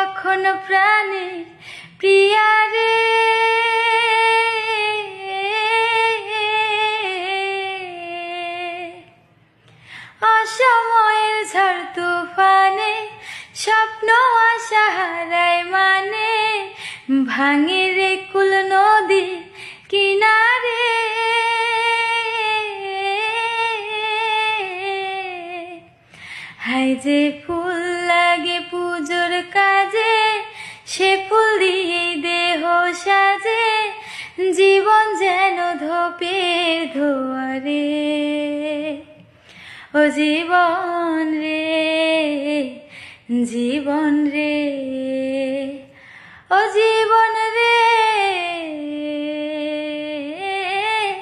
যখন প্রাণের প্রিয়া রে, অসময়ের ঝড় তুফানে স্বপ্ন আশা হারায় মানে, ভাঙে রে কুল নদী কিনারে। হায় যে ফুল লাগে পুজোর কাজে, সে ফুল দিয়েই দেহ সাজে, জীবন যেন ধোপের ধোয়ারে। ও জীবন রে, জীবন রে, ও জীবন